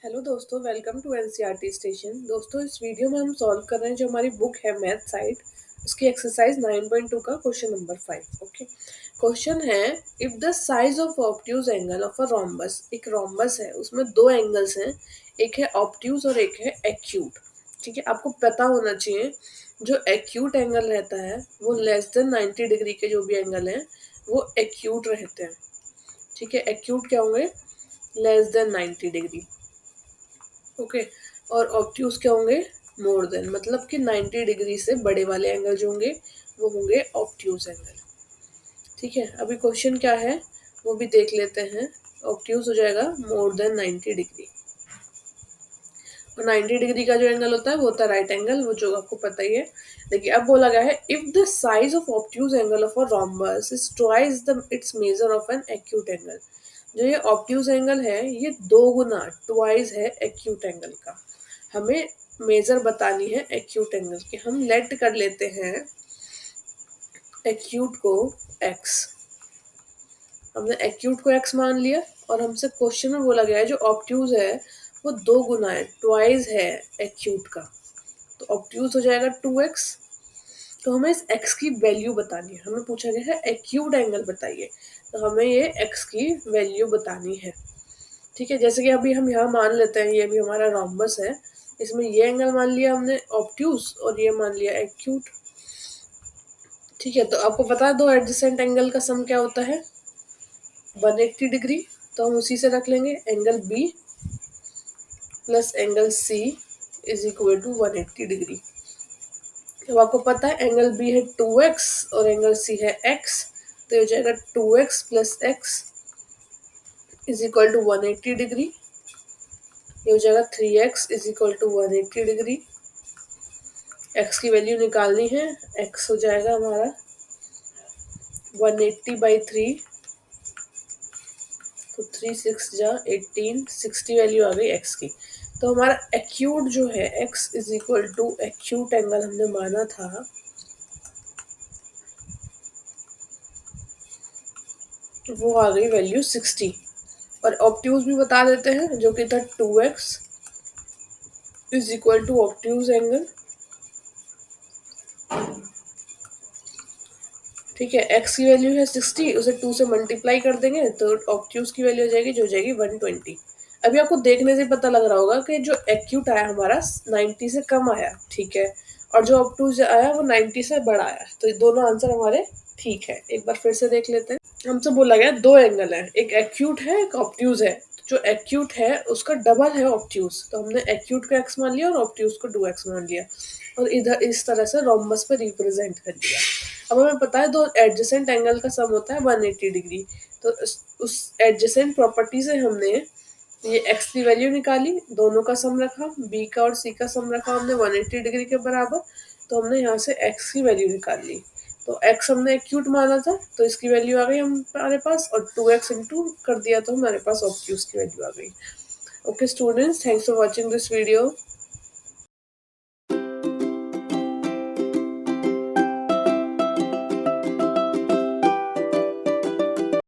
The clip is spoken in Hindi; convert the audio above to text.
हेलो दोस्तों, वेलकम टू एनसीईआरटी स्टेशन। दोस्तों, इस वीडियो में हम सॉल्व कर रहे हैं जो हमारी बुक है मैथ साइड, उसकी एक्सरसाइज 9.2 का क्वेश्चन नंबर 5। ओके, क्वेश्चन है if the size of obtuse angle of a rhombus. एक रोम्बस है, उसमें दो एंगल्स हैं, एक है ऑब्ट्यूज और एक है एक्यूट। ठीक है, आपको पता होना चाहिए जो एक्यूट एंगल रहता है वो लेस देन 90 डिग्री के जो भी एंगल हैं वो एक्यूट रहते हैं। ठीक है, एक्यूट क्या होंगे? Less than 90 degree. ओके, और ऑब्ट्यूज क्या होंगे? मोर देन, मतलब कि 90 डिग्री से बड़े वाले एंगल जो होंगे वो होंगे ऑब्ट्यूज एंगल। ठीक है, अभी क्वेश्चन क्या है वो भी देख लेते हैं। ऑब्ट्यूज हो जाएगा मोर देन 90 डिग्री, और 90 डिग्री का जो एंगल होता है वो होता है राइट एंगल, वो जो आपको पता ही है। देखिए, अब बोला गया है if the size of obtuse angle of a rhombus is twice the it's measure of an acute angle. जो ये ऑब्ट्यूज एंगल है ये दो गुना ट्वाइस है एक्यूट एंगल का। हमें मेजर बतानी है एक्यूट एंगल की। हम लेट कर लेते हैं एक्यूट को x। हमने एक्यूट को x मान लिया, और हमसे क्वेश्चन में बोला गया है जो ऑब्ट्यूज है वो दो गुना है, ट्वाइस है एक्यूट का। तो ऑब्ट्यूज हो जाएगा 2x। तो हमें इस x की वैल्यू बतानी है। हमें पूछा गया है एक्यूट एंगल बताइए, तो हमें ये x की वैल्यू बतानी है। ठीक है, जैसे कि अभी हम यहाँ मान लेते हैं ये भी हमारा रोम्बस है, इसमें ये एंगल मान लिया हमने ऑब्ट्यूज और ये मान लिया एक्यूट। ठीक है, तो आपको पता है दो एडजेसेंट एंगल का सम क्या होता है? 180 डिग्री। तो हम उसी से रख लेंगे angle B plus angle C is equal to 180 degree. अब आपको पता है एंगल बी है 2x और एंगल सी है x, तो ये हो जाएगा 2x plus x is equal to 180 degree. ये हो जाएगा 3x is equal to 180 degree. x की वैल्यू निकालनी है, x हो जाएगा हमारा 180/3, तो 3 6 जा 18, 60 वैल्यू आ गई x की। तो हमारा एक्यूट जो है x is equal to acute angle हमने माना था वो आ गई वैल्यू 60। और ऑब्ट्यूज भी बता देते हैं जो कि था 2x is equal to obtuse angle. ठीक है, x की वैल्यू है 60, उसे 2 से मल्टीप्लाई कर देंगे तो ऑब्ट्यूज की वैल्यू हो जाएगी जो हो जाएगी 120। अभी आपको देखने से पता लग रहा होगा कि जो एक्यूट आया हमारा 90 से कम आया, ठीक है, और जो ऑब्ट्यूज आया वो 90 से बड़ा आया। तो ये दोनों आंसर हमारे ठीक है। एक बार फिर से देख लेते हैं। हमसे बोला गया दो एंगल है, एक एक्यूट है एक ऑब्ट्यूज है। जो एक्यूट है उसका डबल है ऑब्ट्यूज, तो हमने एक्यूट को x मान लिया और ऑब्ट्यूज को 2x मान लिया, और इधर इस तरह से रोम्बस पे रिप्रेजेंट कर दिया। अब हमें पता है दो एडजेसेंट एंगल का सम होता है 180 डिग्री। तो उस एडजेसेंट प्रॉपर्टी से हमने ये x की वैल्यू निकाली, दोनों का सम रखा, b का और c का सम रखा हमने 180 डिग्री के बराबर। तो हमने यहाँ से x की वैल्यू निकाल ली। तो x हमने एक्यूट माना था तो इसकी वैल्यू आ गई हमारे पास, और 2x इंटू कर दिया तो हमारे पास ऑब्ट्यूज की वैल्यू आ गई। Okay students, thanks for watching this video.